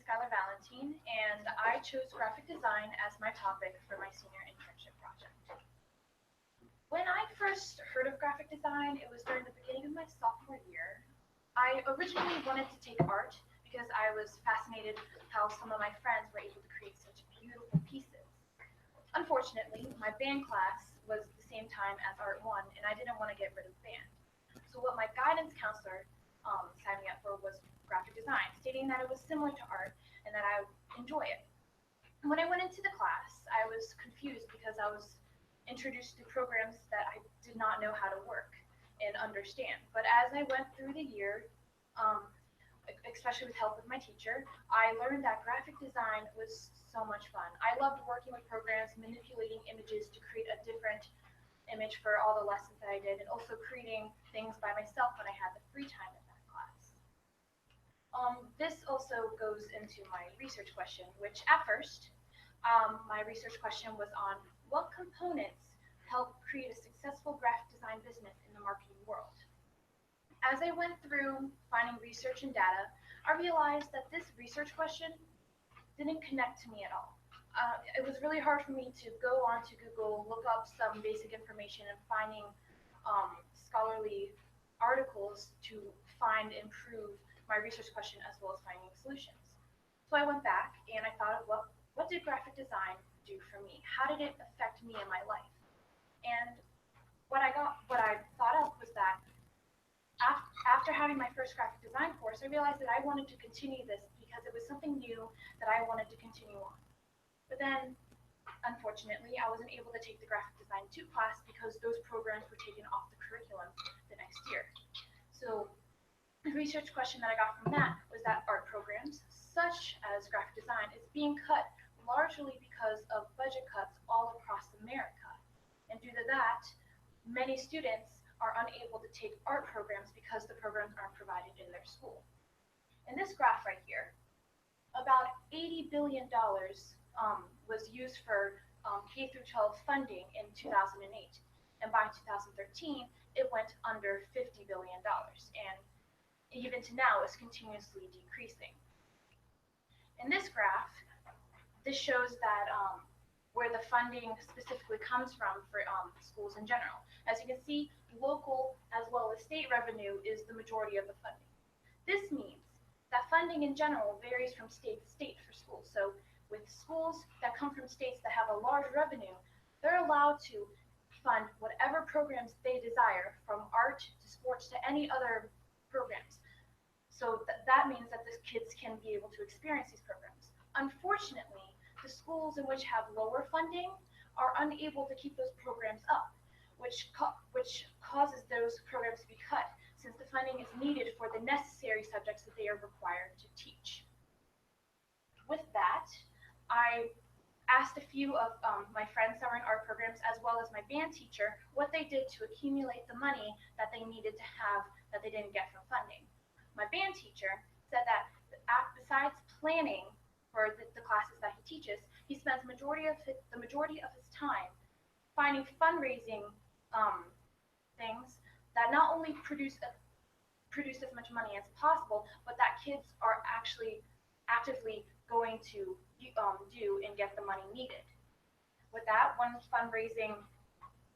SValentin, and I chose graphic design as my topic for my senior internship project. When I first heard of graphic design, it was during the beginning of my sophomore year. I originally wanted to take art because I was fascinated how some of my friends were able to create such beautiful pieces. Unfortunately, my band class was the same time as Art 1, and I didn't want to get rid of band. So what my guidance counselor signed me up for was graphic design, stating that it was similar to art and that I would enjoy it. When I went into the class, I was confused because I was introduced to programs that I did not know how to work and understand. But as I went through the year, um, especially with help with my teacher, I learned that graphic design was so much fun. I loved working with programs, manipulating images to create a different image for all the lessons that I did, and also creating things by myself when I had the free time in that class. This also goes into my research question, which at first, my research question was on what components help create a successful graphic design business in the marketing world. As I went through finding research and data, I realized that this research question didn't connect to me at all. It was really hard for me to go onto Google, look up some basic information, and finding scholarly articles to find and prove my research question as well as finding solutions. So I went back and I thought of what did graphic design do for me? How did it affect me in my life? And what I thought of was that after having my first graphic design course, I realized that I wanted to continue this because it was something new that I wanted to continue on. But then, unfortunately, I wasn't able to take the graphic design 2 class because those programs were taken off the curriculum the next year. So the research question that I got from that was that art programs, such as graphic design, is being cut largely because of budget cuts all across America. And due to that, many students are unable to take art programs because the programs aren't provided in their school. In this graph right here, about $80 billion was used for K through 12 funding in 2008, and by 2013, it went under $50 billion, and even to now is continuously decreasing. In this graph, this shows that where the funding specifically comes from for schools in general. As you can see, local as well as state revenue is the majority of the funding. This means that funding in general varies from state to state for schools. So with schools that come from states that have a large revenue, they're allowed to fund whatever programs they desire, from art to sports to any other programs. So that means that the kids can be able to experience these programs. Unfortunately, the schools in which have lower funding are unable to keep those programs up, which causes those programs to be cut, since the funding is needed for the necessary subjects that they are required to teach. With that, I asked a few of my friends that were in art programs, as well as my band teacher, what they did to accumulate the money that they needed to have that they didn't get from funding. My band teacher said that besides planning for the classes that he teaches, he spends the majority of his time finding fundraising things that not only produce as much money as possible, but that kids are actually actively going to do and get the money needed. With that, one fundraising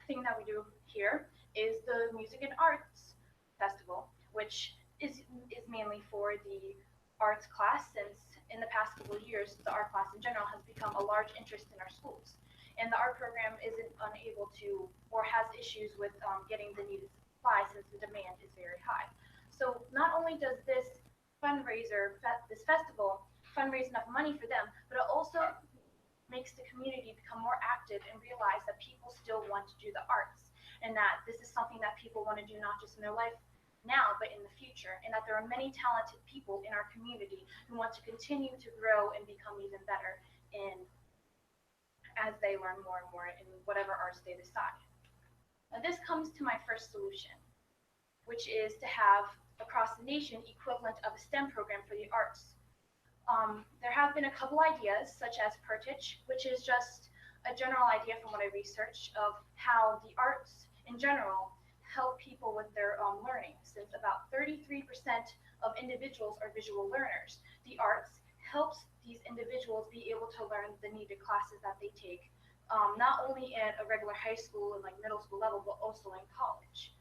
thing that we do here is the Music and Arts Festival, which is mainly for the arts class, since in the past couple of years, the art class in general has become a large interest in our schools. And the art program isn't unable to, or has issues with getting the needed supply since the demand is very high. So not only does this this festival, fundraise enough money for them, but it also makes the community become more active and realize that people still want to do the arts, and that this is something that people want to do not just in their life now, but in the future, and that there are many talented people in our community who want to continue to grow and become even better as they learn more and more in whatever arts they decide. Now this comes to my first solution, which is to have across the nation equivalent of a STEM program for the arts. There have been a couple ideas, such as PERTICH, which is just a general idea from what I researched of how the arts in general help people with their learning, since about 33% of individuals are visual learners. The arts helps these individuals be able to learn the needed classes that they take, not only at a regular high school and like middle school level, but also in college.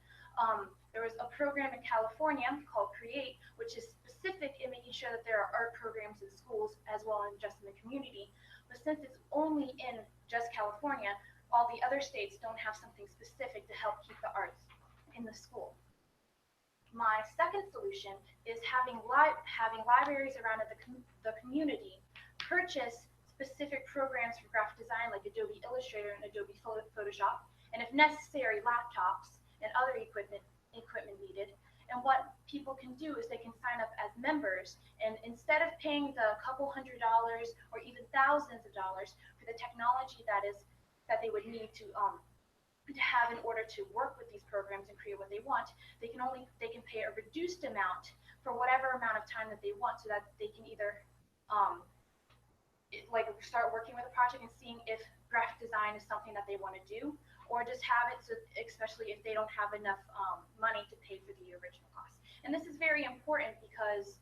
There was a program in California called Create, which is specific in making sure that there are art programs in schools as well as just in the community. But since it's only in just California, all the other states don't have something specific to help keep the arts in the school. My second solution is having libraries around the community purchase specific programs for graphic design like Adobe Illustrator and Adobe Photoshop, and if necessary, laptops and other equipment needed. And what people can do is they can sign up as members, and instead of paying the couple $100s or even thousands of dollars for the technology that they would need to have in order to work with these programs and create what they want, they can pay a reduced amount for whatever amount of time that they want, so that they can either like start working with a project and seeing if graphic design is something that they want to do, or just have it, so especially if they don't have enough money to pay for the original cost. And this is very important because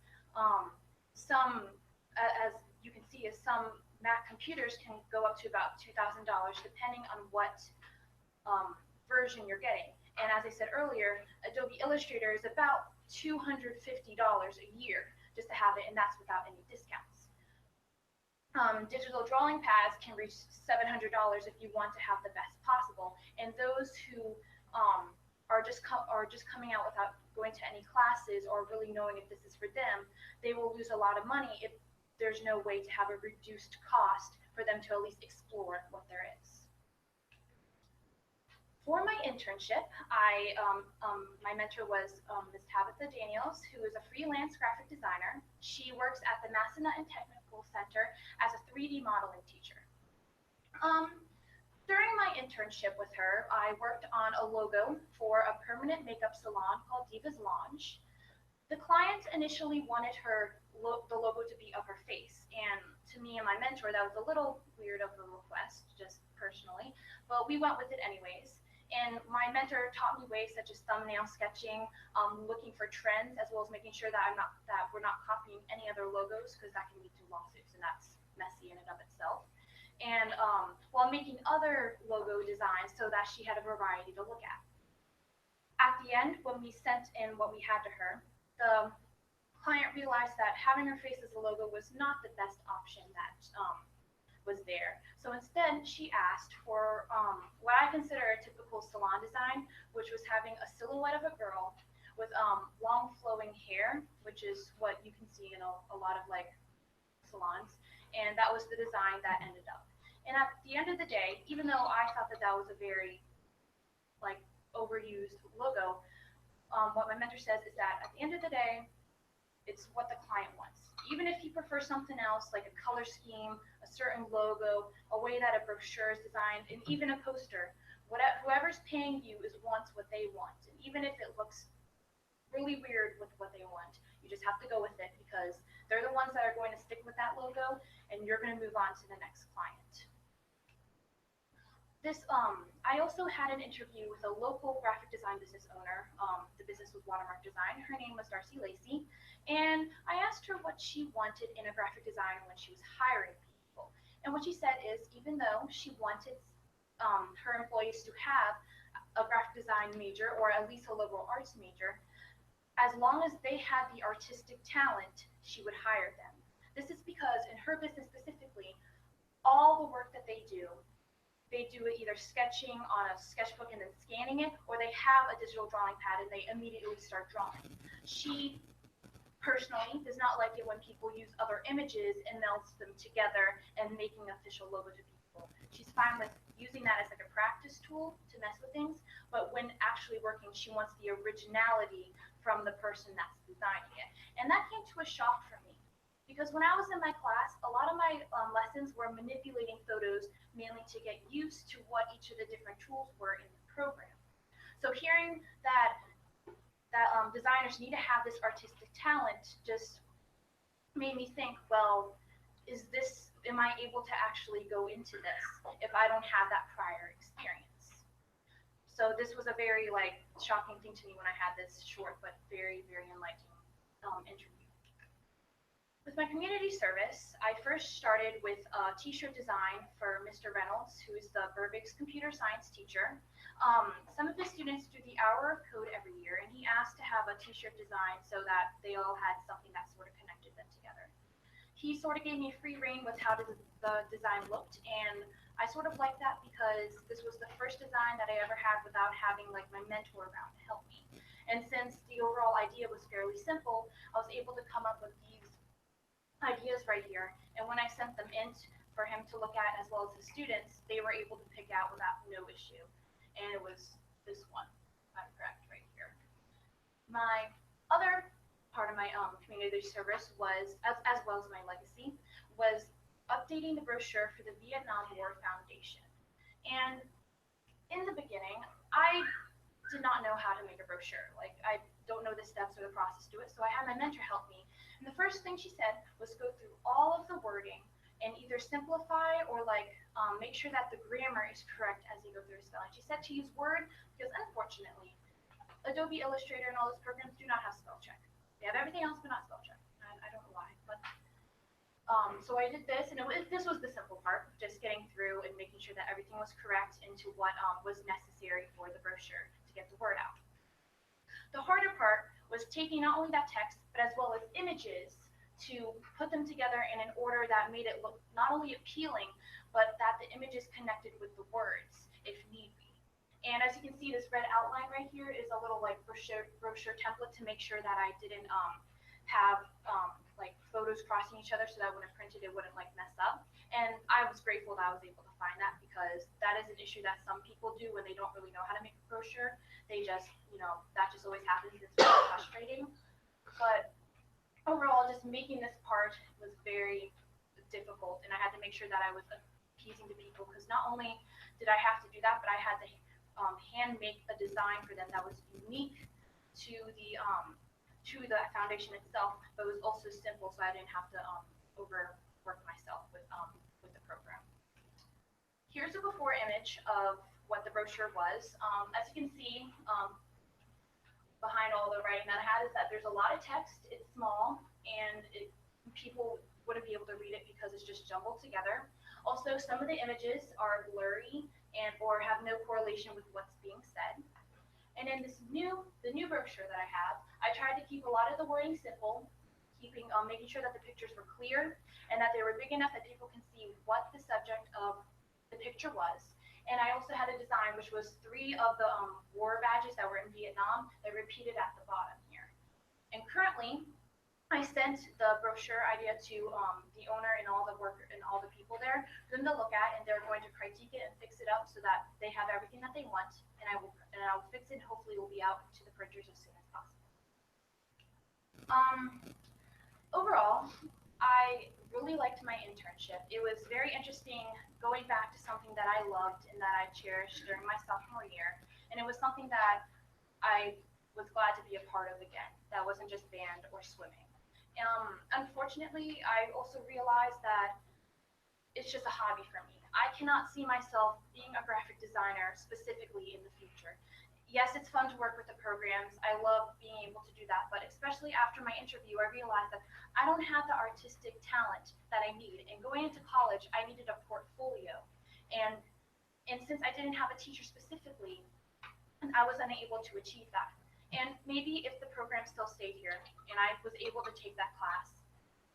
as you can see, some Mac computers can go up to about $2,000 depending on what version you're getting. And as I said earlier, Adobe Illustrator is about $250 a year just to have it, and that's without any discounts. Digital drawing pads can reach $700 if you want to have the best possible. And those who are just coming out without going to any classes or really knowing if this is for them, they will lose a lot of money if there's no way to have a reduced cost for them to at least explore what there is. For my internship, my mentor was Ms. Tabitha Daniels, who is a freelance graphic designer. She works at the Massanutten Technical Center as a 3D modeling teacher. During my internship with her, I worked on a logo for a permanent makeup salon called Diva's Lounge. The client initially wanted the logo to be of her face, and to me and my mentor, that was a little weird of a request, just personally, but we went with it anyways. And my mentor taught me ways such as thumbnail sketching, looking for trends, as well as making sure that we're not copying any other logos, because that can lead to lawsuits, and that's messy in and of itself. And while making other logo designs so that she had a variety to look at. At the end, when we sent in what we had to her, the client realized that having her face as a logo was not the best option that was there. So instead, she asked for what I consider a typical salon design, which was having a silhouette of a girl with long flowing hair, which is what you can see in a lot of like salons. And that was the design that ended up. And at the end of the day, even though I thought that was a very like overused logo, what my mentor says is that at the end of the day, it's what the client wants. Even if you prefer something else, like a color scheme, a certain logo, a way that a brochure is designed, and even a poster, whoever's paying you wants what they want. And even if it looks really weird with what they want, you just have to go with it, because they're the ones that are going to stick with that logo, and you're going to move on to the next client. I also had an interview with a local graphic design business owner. The business was Watermark Design. Her name was Darcy Lacey. And I asked her what she wanted in a graphic designer when she was hiring people. And what she said is, even though she wanted her employees to have a graphic design major, or at least a liberal arts major, as long as they had the artistic talent, she would hire them. This is because in her business specifically, all the work that they do it either sketching on a sketchbook and then scanning it, or they have a digital drawing pad and they immediately start drawing. She personally does not like it when people use other images and melts them together and making an official logo to people. She's fine with using that as like a practice tool to mess with things, but when actually working, she wants the originality from the person that's designing it. And that came to a shock for me, because when I was in my class, a lot of my lessons were manipulating photos mainly to get used to what each of the different tools were in the program. So hearing that designers need to have this artistic talent just made me think, well, am I able to actually go into this if I don't have that prior experience? So this was a very shocking thing to me when I had this short but very, very enlightening interview. With my community service, I first started with a t-shirt design for Mr. Reynolds, who is the Burbick's computer science teacher. Some of the students do the hour of code every year, and he asked to have a t-shirt design so that they all had something that sort of connected them together. He sort of gave me free reign with how the design looked, and I sort of liked that because this was the first design that I ever had without having like my mentor around to help me. And since the overall idea was fairly simple, I was able to come up with these ideas right here. And when I sent them in for him to look at as well as the students, they were able to pick out without no issue. And it was this one, if I'm correct, right here. My other part of my community service was, as well as my legacy, was updating the brochure for the Vietnam War Foundation. And in the beginning, I did not know how to make a brochure. Like, I don't know the steps or the process to it, so I had my mentor help me. And the first thing she said was go through all of the wording and either simplify or make sure that the grammar is correct as you go through the spelling. She said to use Word because unfortunately, Adobe Illustrator and all those programs do not have spell check. They have everything else but not spell check. I don't know why, but so I did this, and this was the simple part, just getting through and making sure that everything was correct into what was necessary for the brochure to get the word out. The harder part was taking not only that text, but as well as images to put them together in an order that made it look not only appealing, but that the images connected with the words, if need be. And as you can see, this red outline right here is a little like brochure template to make sure that I didn't have like photos crossing each other so that when I printed it wouldn't like mess up. And I was grateful that I was able to find that because that is an issue that some people do when they don't really know how to make a brochure. They just, that just always happens. It's very frustrating. But overall, just making this part was very difficult, and I had to make sure that I was appeasing to people because not only did I have to do that, but I had to hand make a design for them that was unique to the foundation itself, but was also simple, so I didn't have to overwork myself with the program. Here's a before image of what the brochure was. As you can see, behind all the writing that I had is that there's a lot of text. It's small, and people wouldn't be able to read it because it's just jumbled together. Also, some of the images are blurry and or have no correlation with what's being said. And in the new brochure that I have, I tried to keep a lot of the wording simple, making sure that the pictures were clear and that they were big enough that people can see what the subject of the picture was. And I also had a design which was 3 of the war badges that were in Vietnam that repeated at the bottom here. And currently, I sent the brochure idea to the owner and all the worker and all the people there for them to look at, and they're going to critique it and fix it up so that they have everything that they want. And I will fix it. And hopefully, it will be out to the printers as soon as possible. Overall, I really liked my internship. It was very interesting going back to something that I loved and that I cherished during my sophomore year, and it was something that I was glad to be a part of again. That wasn't just band or swimming. Unfortunately, I also realized that it's just a hobby for me. I cannot see myself being a graphic designer specifically in the future. Yes, it's fun to work with the programs. I love being able to do that, but especially after my interview, I realized that I don't have the artistic talent that I need. And going into college, I needed a portfolio. And since I didn't have a teacher specifically, I was unable to achieve that. And maybe if the program still stayed here and I was able to take that class,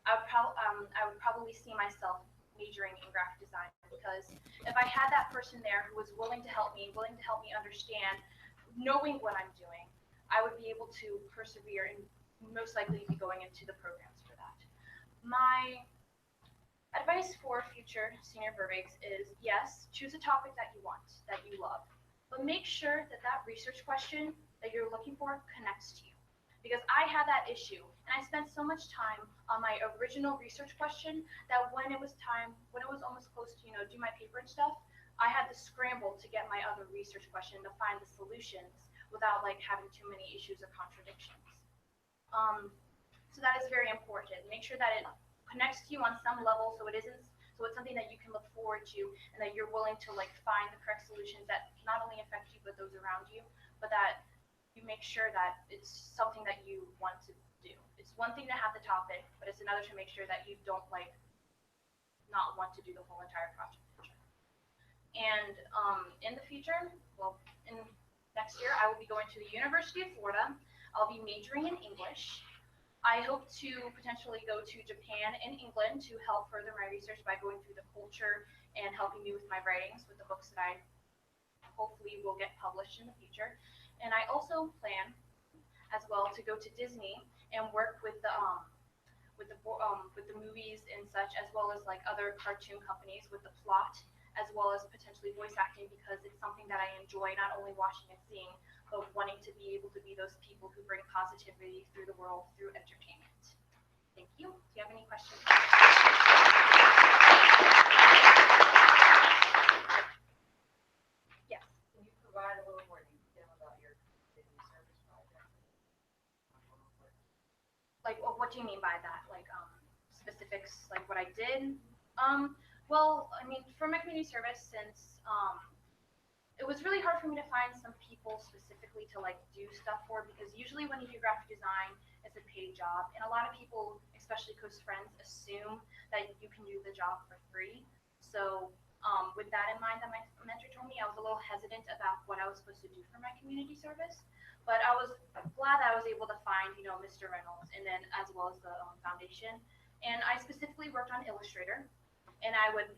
I would probably see myself majoring in graphic design because if I had that person there who was willing to help me understand, knowing what I'm doing, I would be able to persevere and most likely be going into the programs for that. My advice for future senior Burbigs is yes, choose a topic that you want, that you love, but make sure that that research question that you're looking for connects to you. Because I had that issue, and I spent so much time on my original research question that when it was almost close to do my paper and stuff, I had to scramble to get my other research question to find the solutions without having too many issues or contradictions. So that is very important. Make sure that it connects to you on some level, so it's something that you can look forward to, and that you're willing to find the correct solutions that not only affect you but those around you, but that you make sure that it's something that you want to do. It's one thing to have the topic, but it's another to make sure that you don't like not want to do the whole entire project. And in the future, well, in next year, I will be going to the University of Florida. I'll be majoring in English. I hope to potentially go to Japan and England to help further my research by going through the culture and helping me with my writings with the books that I hopefully will get published in the future. And I also plan as well to go to Disney and work with the movies and such, as well as like other cartoon companies with the plot, as well as potentially voice acting, because it's something that I enjoy not only watching and seeing, but wanting to be able to be those people who bring positivity through the world through entertainment. Thank you. Do you have any questions? Yes. Can you provide a little more detail about your community service project? Like, what do you mean by that? Like, specifics, like what I did? Well, I mean, for my community service, since it was really hard for me to find some people specifically to like do stuff for, because usually when you do graphic design, it's a paid job, and a lot of people, especially close friends, assume that you can do the job for free. So with that in mind, that my mentor told me, I was a little hesitant about what I was supposed to do for my community service, but I was glad that I was able to find, Mr. Reynolds, and then as well as the foundation. And I specifically worked on Illustrator, and I would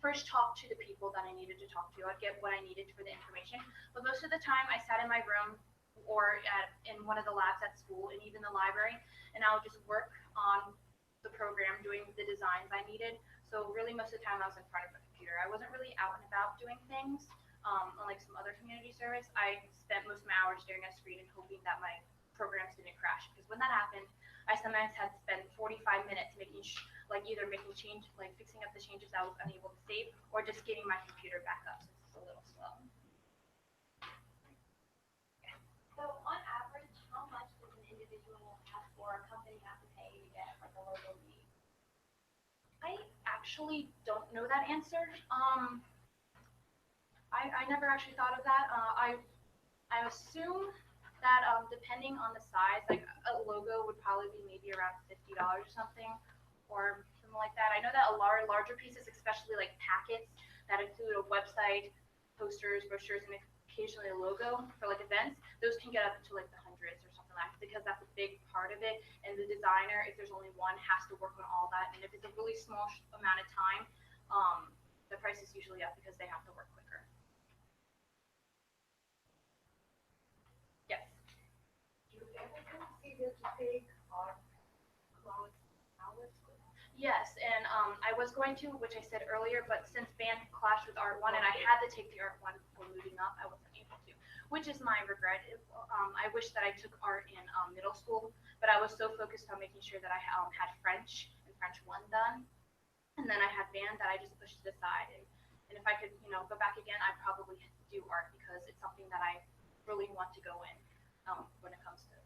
first talk to the people that I needed to talk to. I'd get what I needed for the information. But most of the time, I sat in my room or in one of the labs at school and even the library, and I would just work on the program, doing the designs I needed. So really, most of the time, I was in front of the computer. I wasn't really out and about doing things. Unlike some other community service, I spent most of my hours staring at a screen and hoping that my programs didn't crash. Because when that happened, I sometimes had to spend 45 minutes making either making change, like fixing up the changes I was unable to save, or just getting my computer back up since it's a little slow. So on average, how much does an individual have or a company have to pay to get like a logo made? I actually don't know that answer. I never actually thought of that. I assume that depending on the size, like a logo would probably be maybe around $50 or something, or something like that. I know that a larger pieces, especially like packets that include a website, posters, brochures, and occasionally a logo for like events, those can get up into like the hundreds or something like that, because that's a big part of it. And the designer, if there's only one, has to work on all that. And if it's a really small amount of time, the price is usually up because they have to work quicker. Yes. Do you ever consider to take art class hours? Yes, and I was going to, which I said earlier, but since band clashed with Art 1 and I had to take the Art 1 before moving up, I wasn't able to, which is my regret. I wish that I took art in middle school, but I was so focused on making sure that I had French and French 1 done, and then I had band that I just pushed it aside. And if I could, go back again, I'd probably do art, because it's something that I really want to go in when it comes to